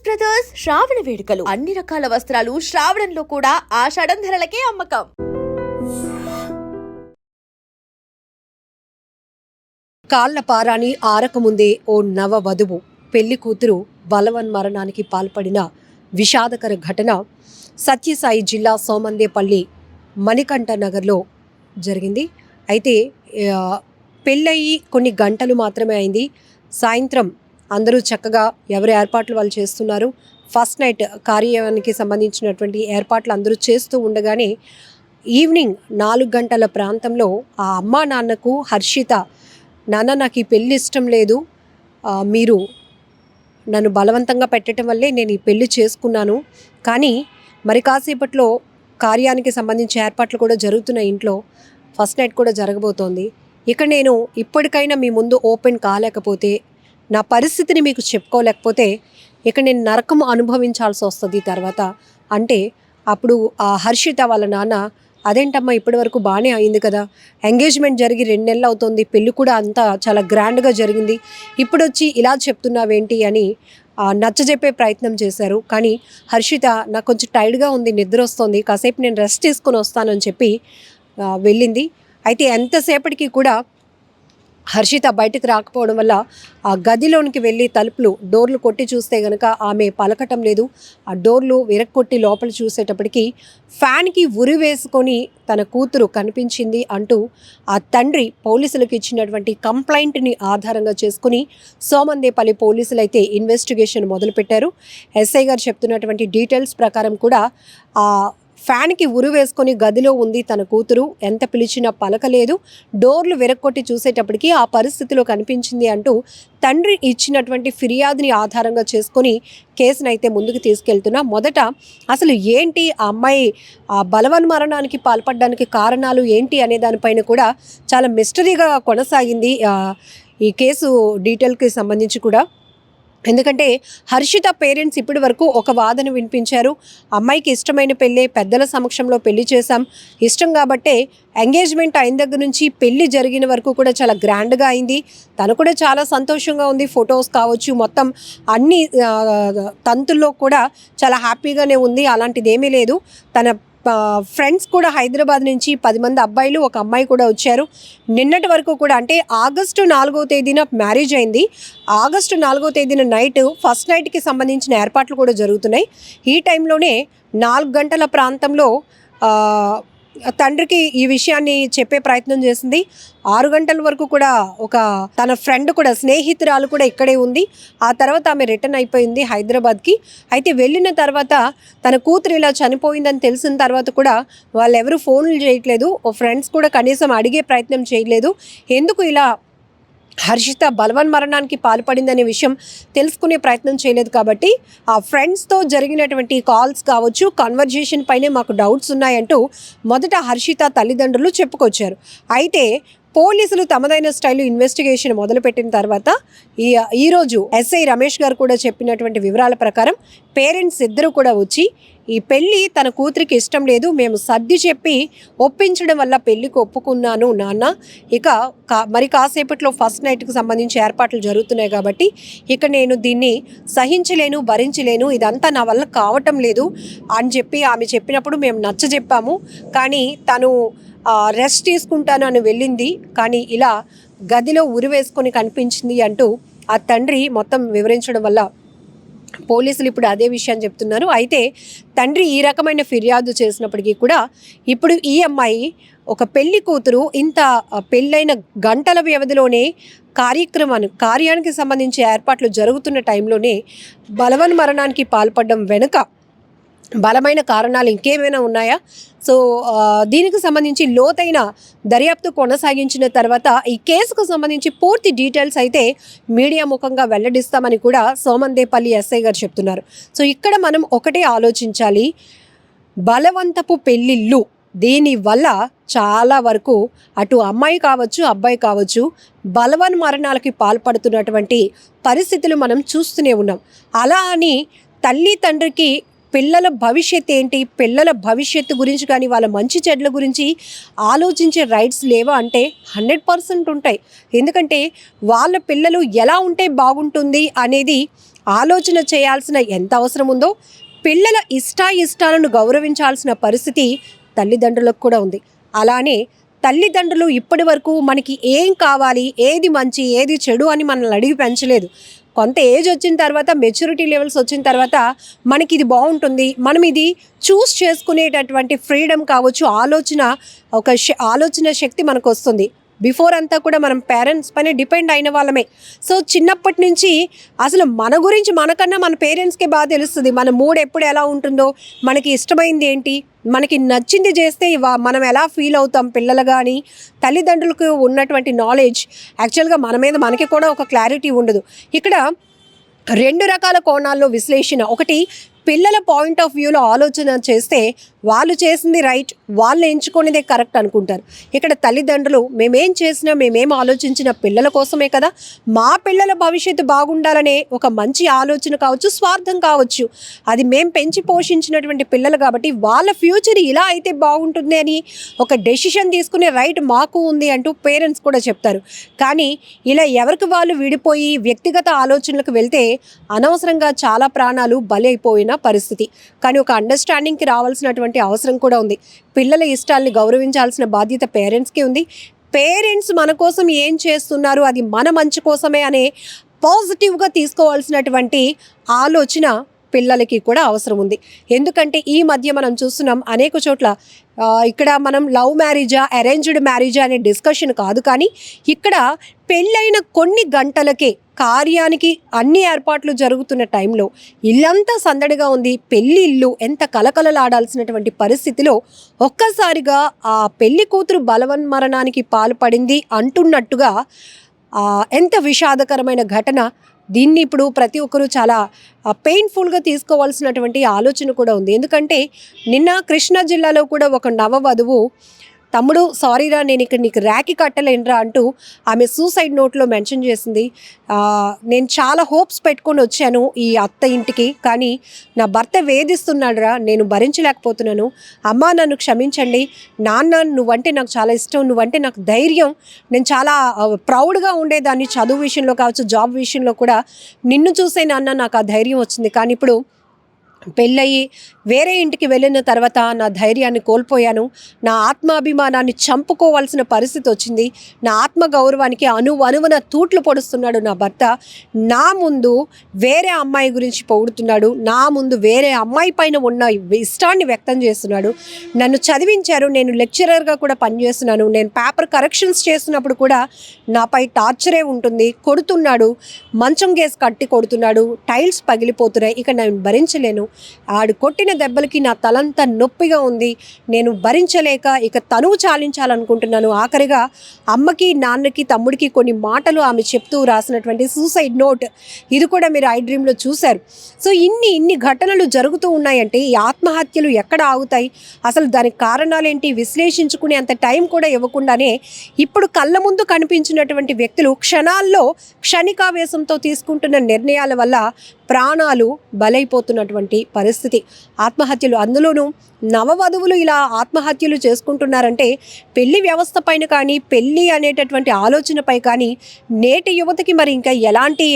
Brothers శ్రావణ వేడుకలు అన్ని రకాల వస్త్రాలు శ్రావణంలో కూడా ఆషాఢం ధరలకే అమ్మకం. కాళ్ల పారాని ఆరకముందే ఓ నవ వధువు పెళ్లి కూతురు బలవన్మరణానికి పాల్పడిన విషాదకర ఘటన సత్యసాయి జిల్లా సోమందేపల్లి మణికంఠ నగర్లో జరిగింది. అయితే పెళ్ళయి కొన్ని గంటలు మాత్రమే అయింది. సాయంత్రం అందరూ చక్కగా ఎవరి ఏర్పాట్లు వాళ్ళు చేస్తున్నారు. ఫస్ట్ నైట్ కార్యానికి సంబంధించినటువంటి ఏర్పాట్లు అందరూ చేస్తూ ఉండగానే ఈవినింగ్ 4 గంటల ప్రాంతంలో ఆ అమ్మా నాన్నకు హర్షిత, నాన్న నాకు ఈ పెళ్ళి ఇష్టం లేదు, మీరు నన్ను బలవంతంగా పెట్టడం వల్లే నేను ఈ పెళ్ళి చేసుకున్నాను, కానీ మరి కాసేపట్లో కార్యానికి సంబంధించి ఏర్పాట్లు కూడా జరుగుతున్నాయి, ఇంట్లో ఫస్ట్ నైట్ కూడా జరగబోతోంది, ఇక నేను ఇప్పటికైనా మీ ముందు ఓపెన్ కాలేకపోతే, నా పరిస్థితిని మీకు చెప్పుకోలేకపోతే ఇక నేను నరకం అనుభవించాల్సి వస్తుంది తర్వాత అంటే, అప్పుడు ఆ హర్షిత వాళ్ళ నాన్న, అదేంటమ్మా ఇప్పటి వరకు బాగానే అయింది కదా, ఎంగేజ్మెంట్ జరిగి 2 నెలలు అవుతుంది, పెళ్ళి కూడా అంతా చాలా గ్రాండ్గా జరిగింది, ఇప్పుడు వచ్చి ఇలా చెప్తున్నావేంటి అని నచ్చజెప్పే ప్రయత్నం చేశారు. కానీ హర్షిత నాకు కొంచెం టైర్డ్గా ఉంది, నిద్ర వస్తుంది, కాసేపు నేను రెస్ట్ తీసుకొని వస్తానని చెప్పి వెళ్ళింది. అయితే ఎంతసేపటికి కూడా హర్షిత బయటకు రాకపోవడం వల్ల ఆ గదిలోనికి వెళ్ళి డోర్లు కొట్టి చూస్తే కనుక ఆమె పలకటం లేదు. ఆ డోర్లు విరక్కొట్టి లోపల చూసేటప్పటికి ఫ్యాన్కి ఉరి వేసుకొని తన కూతురు కనిపించింది అంటూ ఆ తండ్రి పోలీసులకు ఇచ్చినటువంటి కంప్లైంట్ని ఆధారంగా చేసుకుని సోమందేపల్లి పోలీసులు అయితే ఇన్వెస్టిగేషన్ మొదలుపెట్టారు. ఎస్ఐ గారు చెప్తున్నటువంటి డీటెయిల్స్ ప్రకారం కూడా ఆ ఫ్యాన్కి ఉరి వేసుకొని గదిలో ఉంది తన కూతురు, ఎంత పిలిచినా పలకలేదు, డోర్లు విరక్కొట్టి చూసేటప్పటికి ఆ పరిస్థితిలో కనిపించింది అంటూ తండ్రి ఇచ్చినటువంటి ఫిర్యాదుని ఆధారంగా చేసుకొని కేసునైతే ముందుకు తీసుకెళ్తున్నా. మొదట అసలు ఏంటి ఆ అమ్మాయి బలవన్మరణానికి పాల్పడడానికి కారణాలు ఏంటి అనే దానిపైన కూడా చాలా మిస్టరీగా కొనసాగింది ఈ కేసు డీటెయిల్కి సంబంధించి కూడా. ఎందుకంటే హర్షిత పేరెంట్స్ ఇప్పటి వరకు ఒక వాదన వినిపించారు, అమ్మాయికి ఇష్టమైన పెళ్ళే, పెద్దల సమక్షంలో పెళ్లి చేశాం, ఇష్టం కాబట్టే ఎంగేజ్మెంట్ అయిన దగ్గర నుంచి పెళ్లి జరిగిన వరకు కూడా చాలా గ్రాండ్గా అయింది, తను కూడా చాలా సంతోషంగా ఉంది, ఫొటోస్ కావచ్చు మొత్తం అన్ని తంతుల్లో కూడా చాలా హ్యాపీగానే ఉంది, అలాంటిది ఏమీ లేదు, తన ఫ్రెండ్స్ కూడా హైదరాబాద్ నుంచి 10 మంది అబ్బాయిలు ఒక అమ్మాయి కూడా వచ్చారు. నిన్నటి వరకు కూడా అంటే ఆగస్టు 4వ తేదీన మ్యారేజ్ అయింది. ఆగస్టు 4వ తేదీన నైట్ ఫస్ట్ నైట్కి సంబంధించిన ఏర్పాట్లు కూడా జరుగుతున్నాయి. ఈ టైంలోనే 4 గంటల ప్రాంతంలో తండ్రికి ఈ విషయాన్ని చెప్పే ప్రయత్నం చేసింది. 6 గంటల వరకు కూడా ఒక తన ఫ్రెండ్ కూడా, స్నేహితురాలు కూడా ఇక్కడే ఉంది. ఆ తర్వాత ఆమె రిటర్న్ అయిపోయింది హైదరాబాద్కి. అయితే వెళ్ళిన తర్వాత తన కూతురు ఇలా చనిపోయిందని తెలిసిన తర్వాత కూడా వాళ్ళెవరూ ఫోన్లు చేయట్లేదు, ఫ్రెండ్స్ కూడా కనీసం అడిగే ప్రయత్నం చేయలేదు. ఎందుకు ఇలా హర్షిత బలవన్మరణానికి పాల్పడిందనే విషయం తెలుసుకునే ప్రయత్నం చేయలేదు. కాబట్టి ఆ ఫ్రెండ్స్తో జరిగినటువంటి కాల్స్ కావచ్చు, కన్వర్జేషన్ పైనే మాకు డౌట్స్ ఉన్నాయంటూ మొదట హర్షిత తల్లిదండ్రులు చెప్పుకొచ్చారు. అయితే పోలీసులు తమదైన స్టైల్లో ఇన్వెస్టిగేషన్ మొదలుపెట్టిన తర్వాత ఈరోజు ఎస్ఐ రమేష్ గారు కూడా చెప్పినటువంటి వివరాల ప్రకారం పేరెంట్స్ ఇద్దరు కూడా వచ్చి, ఈ పెళ్ళి తన కూతురికి ఇష్టం లేదు, మేము సర్ది చెప్పి ఒప్పించడం వల్ల పెళ్ళికి ఒప్పుకున్నాను నాన్న, ఇక మరి కాసేపట్లో ఫస్ట్ నైట్కి సంబంధించి ఏర్పాట్లు జరుగుతున్నాయి కాబట్టి ఇక నేను దీన్ని సహించలేను, భరించలేను, ఇదంతా నా వల్ల కావటం లేదు అని చెప్పి ఆమె చెప్పినప్పుడు మేము నచ్చజెప్పాము. కానీ తను రెస్ట్ తీసుకుంటాను అని వెళ్ళింది, కానీ ఇలా గదిలో ఉరి వేసుకొని కనిపించింది అంటూ ఆ తండ్రి మొత్తం వివరించడం వల్ల పోలీసులు ఇప్పుడు అదే విషయాన్ని చెప్తున్నారు. అయితే తండ్రి ఈ రకమైన ఫిర్యాదు చేసినప్పటికీ కూడా ఇప్పుడు ఈ అమ్మాయి ఒక పెళ్లి కూతురు ఇంత పెళ్ళైన గంటల వ్యవధిలోనే కార్యానికి సంబంధించి ఏర్పాట్లు జరుగుతున్న టైంలోనే బలవన్మరణానికి పాల్పడడం వెనుక బలమైన కారణాలు ఇంకేమైనా ఉన్నాయా? సో దీనికి సంబంధించి లోతైన దర్యాప్తు కొనసాగించిన తర్వాత ఈ కేసుకు సంబంధించి పూర్తి డీటెయిల్స్ అయితే మీడియా ముఖంగా వెల్లడిస్తామని కూడా సోమందేపల్లి ఎస్ఐ గారు చెప్తున్నారు. సో ఇక్కడ మనం ఒకటే ఆలోచించాలి, బలవంతపు పెళ్ళిళ్ళు దీనివల్ల చాలా వరకు అటు అమ్మాయి కావచ్చు, అబ్బాయి కావచ్చు, బలవన్మరణాలకి పాల్పడుతున్నటువంటి పరిస్థితులు మనం చూస్తూనే ఉన్నాం. అలా అని తల్లి తండ్రికి పిల్లల భవిష్యత్తు ఏంటి, పిల్లల భవిష్యత్తు గురించి కానీ వాళ్ళ మంచి చెడ్ల గురించి ఆలోచించే రైట్స్ లేవా అంటే 100% ఉంటాయి. ఎందుకంటే వాళ్ళ పిల్లలు ఎలా ఉంటే బాగుంటుంది అనేది ఆలోచన చేయాల్సిన ఎంత అవసరం ఉందో, పిల్లల ఇష్టాలను గౌరవించాల్సిన పరిస్థితి తల్లిదండ్రులకు కూడా ఉంది. అలానే తల్లిదండ్రులు ఇప్పటి వరకు మనకి ఏం కావాలి, ఏది మంచి, ఏది చెడు అని మనల్ని అడిగి పెంచలేదు. కొంత ఏజ్ వచ్చిన తర్వాత, మెచ్యూరిటీ లెవెల్స్ వచ్చిన తర్వాత మనకి ఇది బాగుంటుంది, మనం ఇది చూస్ చేసుకునేటటువంటి ఫ్రీడమ్ కావచ్చు, ఆలోచన శక్తి మనకు వస్తుంది. బిఫోర్ అంతా కూడా మనం పేరెంట్స్ పైన డిపెండ్ అయిన వాళ్ళమే. సో చిన్నప్పటి నుంచి అసలు మన గురించి మనకన్నా మన పేరెంట్స్కే బాగా తెలుస్తుంది. మన మూడ్ ఎప్పుడు ఎలా ఉంటుందో, మనకి ఇష్టమైంది ఏంటి, మనకి నచ్చింది చేస్తే మనం ఎలా ఫీల్ అవుతాం పిల్లలు. కానీ తల్లిదండ్రులకు ఉన్నటువంటి నాలెడ్జ్ యాక్చువల్గా మన మీద మనకి కూడా ఒక క్లారిటీ ఉండదు. ఇక్కడ 2 రకాల కోణాల్లో విశ్లేషణ. ఒకటి, పిల్లల పాయింట్ ఆఫ్ వ్యూలో ఆలోచన చేస్తే వాళ్ళు చేసింది రైట్, వాళ్ళు ఎంచుకునేదే కరెక్ట్ అనుకుంటారు. ఇక్కడ తల్లిదండ్రులు మేమేం చేసినా, మేమేం ఆలోచించిన పిల్లల కోసమే కదా, మా పిల్లల భవిష్యత్తు బాగుండాలనే ఒక మంచి ఆలోచన కావచ్చు, స్వార్థం కావచ్చు, అది మేము పెంచి పోషించినటువంటి పిల్లలు కాబట్టి వాళ్ళ ఫ్యూచర్ ఇలా అయితే బాగుంటుంది అని ఒక డెసిషన్ తీసుకునే రైట్ మాకు ఉంది అంటూ పేరెంట్స్ కూడా చెప్తారు. కానీ ఇలా ఎవరికి వాళ్ళు విడిపోయి వ్యక్తిగత ఆలోచనలకు వెళ్తే అనవసరంగా చాలా ప్రాణాలు బలైపోయిన పరిస్థితి. కానీ ఒక అండర్స్టాండింగ్కి రావాల్సినటువంటి అవసరం కూడా ఉంది. పిల్లల ఇష్టాలని గౌరవించాల్సిన బాధ్యత పేరెంట్స్కి ఉంది. పేరెంట్స్ మన కోసం ఏం చేస్తున్నారు, అది మన మంచి కోసమే అనే పాజిటివ్గా తీసుకోవాల్సినటువంటి ఆలోచన పిల్లలకి కూడా అవసరం ఉంది. ఎందుకంటే ఈ మధ్య మనం చూస్తున్నాం అనేక చోట్ల, ఇక్కడ మనం లవ్ మ్యారేజా, అరేంజ్డ్ మ్యారేజా అనే డిస్కషన్ కాదు, కానీ ఇక్కడ పెళ్ళైన కొన్ని గంటలకే కార్యానికి అన్ని ఏర్పాట్లు జరుగుతున్న టైంలో ఇల్లంతా సందడిగా ఉంది, పెళ్లి ఇల్లు ఎంత కలకలలాడాల్సినటువంటి పరిస్థితిలో ఒక్కసారిగా ఆ పెళ్లి కూతురు బలవన్మరణానికి పాల్పడింది అంటున్నట్టుగా ఎంత విషాదకరమైన ఘటన. దీన్ని ఇప్పుడు ప్రతి ఒక్కరూ చాలా పెయిన్ఫుల్గా తీసుకోవాల్సినటువంటి ఆలోచన కూడా ఉంది. ఎందుకంటే నిన్న కృష్ణా జిల్లాలో కూడా ఒక నవవధువు, తమ్ముడు సారీరా నేను ఇక్కడ నీకు రాఖీ కట్టలేనురా అంటూ ఆమె సూసైడ్ నోట్లో మెన్షన్ చేసింది. నేను చాలా హోప్స్ పెట్టుకొని వచ్చాను ఈ అత్త ఇంటికి, కానీ నా భర్త వేధిస్తున్నాడురా, నేను భరించలేకపోతున్నాను, అమ్మ నన్ను క్షమించండి, నాన్న నువ్వంటే నాకు చాలా ఇష్టం, నువ్వంటే నాకు ధైర్యం, నేను చాలా ప్రౌడ్గా ఉండేదాన్ని చదువు విషయంలో కావచ్చు, జాబ్ విషయంలో కూడా, నిన్ను చూసే నాన్న నాకు ఆ ధైర్యం వచ్చింది, కానీ ఇప్పుడు పెళ్ళయి వేరే ఇంటికి వెళ్ళిన తర్వాత నా ధైర్యాన్ని కోల్పోయాను, నా ఆత్మాభిమానాన్ని చంపుకోవాల్సిన పరిస్థితి వచ్చింది, నా ఆత్మగౌరవానికి అణువణువున తూట్లు పొడుస్తున్నాడు నా భర్త, నా ముందు వేరే అమ్మాయి గురించి పొగుడుతున్నాడు, నా ముందు వేరే అమ్మాయి పైన ఉన్న ఇష్టాన్ని వ్యక్తం చేస్తున్నాడు, నన్ను చదివించారు, నేను లెక్చరర్గా కూడా పనిచేస్తున్నాను, నేను పేపర్ కరెక్షన్స్ చేస్తున్నప్పుడు కూడా నాపై టార్చరే ఉంటుంది, కొడుతున్నాడు, మంచం గేసి కట్టి కొడుతున్నాడు, టైల్స్ పగిలిపోతున్నాయి, ఇక నేను భరించలేను, ఆడు కొట్టిన దెబ్బలకి నా తలంతా నొప్పిగా ఉంది, నేను భరించలేక ఇక తనువు చాలించాలనుకుంటున్నాను. ఆఖరిగా అమ్మకి, నాన్నకి, తమ్ముడికి కొన్ని మాటలు ఆమె చెప్తూ రాసినటువంటి సూసైడ్ నోట్, ఇది కూడా మీరు ఐ డ్రీమ్లో చూశారు. సో ఇన్ని ఘటనలు జరుగుతూ ఉన్నాయంటే ఈ ఆత్మహత్యలు ఎక్కడ ఆగుతాయి, అసలు దానికి కారణాలేంటి విశ్లేషించుకునే అంత టైం కూడా ఇవ్వకుండానే ఇప్పుడు కళ్ళ ముందు కనిపించినటువంటి వ్యక్తులు క్షణాల్లో క్షణికావేశంతో తీసుకుంటున్న నిర్ణయాల వల్ల ప్రాణాలు బలైపోతున్నటువంటి పరిస్థితి. ఆత్మహత్యలు, అందులోనూ నవవధువులు ఇలా ఆత్మహత్యలు చేసుకుంటున్నారంటే పెళ్లి వ్యవస్థ పైన కానీ, పెళ్ళి అనేటటువంటి ఆలోచనపై కానీ నేటి యువతకి మరి ఇంకా ఎలాంటి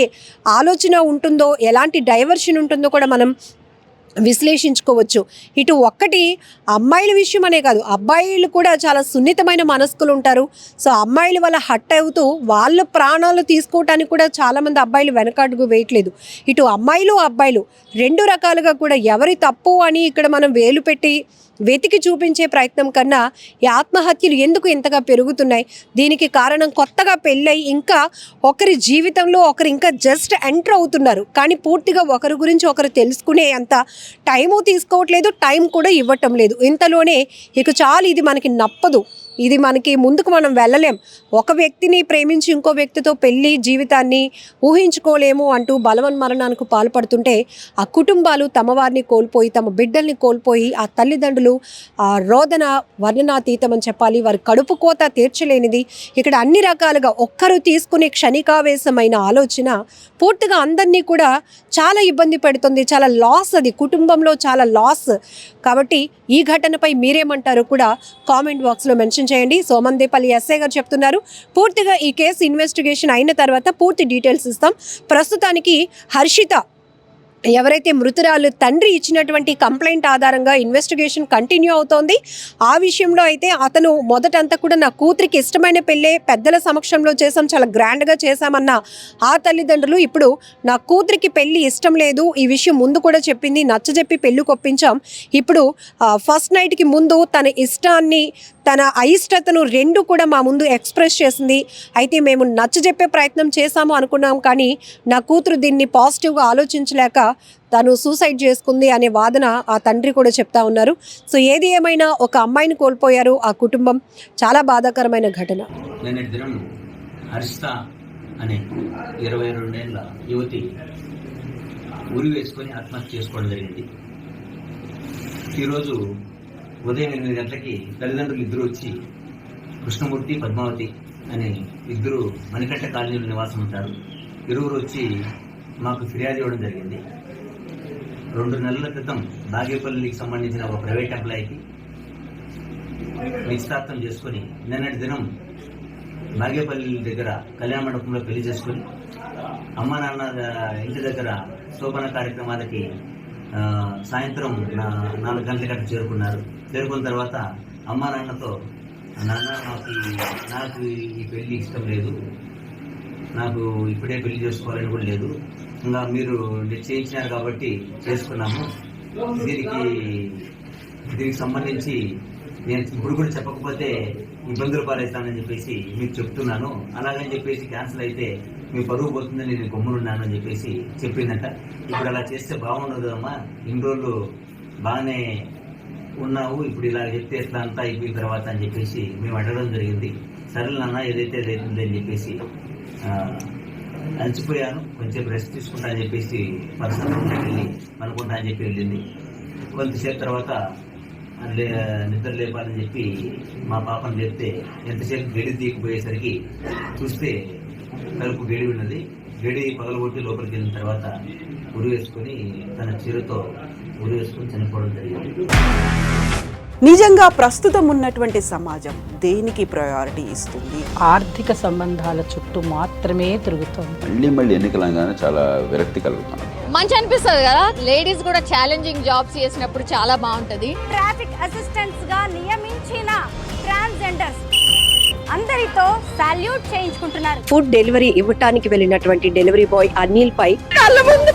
ఆలోచన ఉంటుందో, ఎలాంటి డైవర్షన్ ఉంటుందో కూడా మనం విశ్లేషించుకోవచ్చు. ఇటు ఒక్కటి అమ్మాయిల విషయం అనే కాదు, అబ్బాయిలు కూడా చాలా సున్నితమైన మనస్కులు ఉంటారు. సో అమ్మాయిల వల్ల హట్ అవుతూ వాళ్ళ ప్రాణాలు తీసుకోవటానికి కూడా చాలామంది అబ్బాయిలు వెనకాడుగు వేయట్లేదు. ఇటు అమ్మాయిలు అబ్బాయిలు 2 రకాలుగా కూడా ఎవరి తప్పు అని ఇక్కడ మనం వేలు పెట్టి వెతికి చూపించే ప్రయత్నం కన్నా ఈ ఆత్మహత్యలు ఎందుకు ఇంతగా పెరుగుతున్నాయి, దీనికి కారణం కొత్తగా పెళ్ళై ఇంకా ఒకరి జీవితంలో ఒకరు ఇంకా జస్ట్ ఎంటర్ అవుతున్నారు, కానీ పూర్తిగా ఒకరి గురించి ఒకరు తెలుసుకునే అంత టైము తీసుకోవట్లేదు, టైం కూడా ఇవ్వటం లేదు. ఇంతలోనే ఇక చాలు, ఇది మనకి నప్పదు, ఇది మనకి ముందుకు మనం వెళ్ళలేం, ఒక వ్యక్తిని ప్రేమించి ఇంకో వ్యక్తితో పెళ్లి జీవితాన్ని ఊహించుకోలేము అంటూ బలవన్మరణానికి పాల్పడుతుంటే ఆ కుటుంబాలు తమ వారిని కోల్పోయి, తమ బిడ్డల్ని కోల్పోయి, ఆ తల్లిదండ్రులు ఆ రోదన వర్ణనాతీతం అని చెప్పాలి, వారి కడుపు కోత తీర్చలేనిది. ఇక్కడ అన్ని రకాలుగా ఒక్కరు తీసుకునే క్షణికావేశమైన ఆలోచన పూర్తిగా అందరినీ కూడా చాలా ఇబ్బంది పెడుతుంది, చాలా లాస్, అది కుటుంబంలో చాలా లాస్. కాబట్టి ఈ ఘటనపై మీరేమంటారో కూడా కామెంట్ బాక్స్లో మెన్షన్ చేయండి. సోమందేపల్లి ఎస్ఐ గారు చెప్తున్నారు, పూర్తిగా ఈ కేసు ఇన్వెస్టిగేషన్ అయిన తర్వాత పూర్తి డీటెయిల్స్ ఇస్తాం. ప్రస్తుతానికి హర్షిత ఎవరైతే మృతురాలు తండ్రి ఇచ్చినటువంటి కంప్లైంట్ ఆధారంగా ఇన్వెస్టిగేషన్ కంటిన్యూ అవుతోంది. ఆ విషయంలో అయితే అతను మొదటంతా కూడా నా కూతురికి ఇష్టమైన పెళ్ళే పెద్దల సమక్షంలో చేసాం, చాలా గ్రాండ్గా చేశామన్న ఆ తల్లిదండ్రులు ఇప్పుడు నా కూతురికి పెళ్ళి ఇష్టం లేదు, ఈ విషయం ముందు కూడా చెప్పింది, నచ్చజెప్పి పెళ్ళి కొప్పించాం, ఇప్పుడు ఫస్ట్ నైట్కి ముందు తన ఇష్టాన్ని తన అయిష్టతను రెండు కూడా మా ముందు ఎక్స్ప్రెస్ చేసింది. అయితే మేము నచ్చజెప్పే ప్రయత్నం చేశాము అనుకున్నాం, కానీ నా కూతురు దీన్ని పాజిటివ్గా ఆలోచించలేక తను సూసైడ్ చేసుకుంది అనే వాదన ఆ తండ్రి కూడా చెప్తా ఉన్నారు. సో ఏది ఏమైనా ఒక అమ్మాయిని కోల్పోయారు ఆ కుటుంబం. చాలా బాధాకరమైన ఘటన. నిన్నటి దినం హర్షిత అనే 22 ఏళ్ల యువతి ఉరి వేసుకొని ఆత్మహత్య చేసుకోవడం జరిగింది. ఈరోజు ఉదయం 8 గంటలకి తల్లిదండ్రులు ఇద్దరు వచ్చి, కృష్ణమూర్తి పద్మావతి అనే ఇద్దరు మణికంఠ కాలనీలో నివాసం ఉంటారు, ఇరువురు వచ్చి మాకు ఫిర్యాదు ఇవ్వడం జరిగింది. 2 నెలల క్రితం బాగేపల్లికి సంబంధించిన ఒక ప్రైవేట్ ఎంప్లాయీకి నిశ్చితార్థం చేసుకొని నిన్నటి దినం బాగేపల్లి దగ్గర కళ్యాణ మండపంలో పెళ్లి చేసుకొని అమ్మ నాన్న ఇంటి దగ్గర శోభన కార్యక్రమాలకి సాయంత్రం 4 గంటల గంట చేరుకున్నారు. చేరుకున్న తర్వాత అమ్మ నాన్నతో, నాన్న నాకు ఈ పెళ్లి ఇష్టం లేదు, నాకు ఇప్పుడే పెళ్లి చేసుకోవాలని కూడా లేదు, ఇంకా మీరు నిశ్చయించినారు కాబట్టి చేసుకున్నాము, దీనికి సంబంధించి నేను ఇప్పుడు కూడా చెప్పకపోతే ఇబ్బందులు పాలవుతానని చెప్పేసి మీకు చెప్తున్నాను, అలాగని చెప్పేసి క్యాన్సిల్ అయితే మీ పరువు పోతుందని నేను గమ్మునున్నాను అని చెప్పేసి చెప్పిందంట. ఇప్పుడు అలా చేస్తే బాగుండదు అమ్మా, ఇన్ని రోజులు బాగానే ఉన్నావు, ఇప్పుడు ఇలా చెప్తే ఎట్లా అంతా అయిపోయిన తర్వాత అని చెప్పేసి మేము అడగడం జరిగింది. సరేలే నాన్న, ఏదైతే అదైతుంది అని చెప్పేసి అలసిపోయాను, కొంచెం రెస్ట్ తీసుకుంటా అని చెప్పేసి పర్సనల్ వెళ్ళి అనుకుంటా అని చెప్పి వెళ్ళింది. కొంతసేపు తర్వాత నిద్ర లేపాలని చెప్పి మా పాపను లేపితే ఎంతసేపు గడి తీయకపోయేసరికి చూస్తే తలుపు గడి ఉన్నది. గడి పగలగొట్టి లోపలికి వెళ్ళిన తర్వాత ఉరి వేసుకొని తన చీరతో ఉరి వేసుకొని చనిపోవడం జరిగింది. నిజంగా ప్రస్తుతం ఉన్నటువంటి సమాజం దేనికి ప్రయారిటీ ఇస్తుంది? ఆర్థిక సంబంధాల చుట్టూ మాత్రమే తిరుగుతోంది. మళ్ళీ ఎన్నికలంగానే చాలా విరక్తి కలుగుతాను. మంచి అనిపిస్తుంది కదా, లేడీస్ కూడా ఛాలెంజింగ్ జాబ్స్ చేసినప్పుడు చాలా బాగుంటది. ట్రాఫిక్ అసిస్టెంట్స్ గా నియమించిన ట్రాన్స్జెండర్స్ అందరితో సాల్యూట్ చేయించుకుంటున్నారు. ఫుడ్ డెలివరీ ఇవ్వటానికి వెళ్ళినటువంటి డెలివరీ బాయ్ అనిల్ పై కళ్ళ ముందు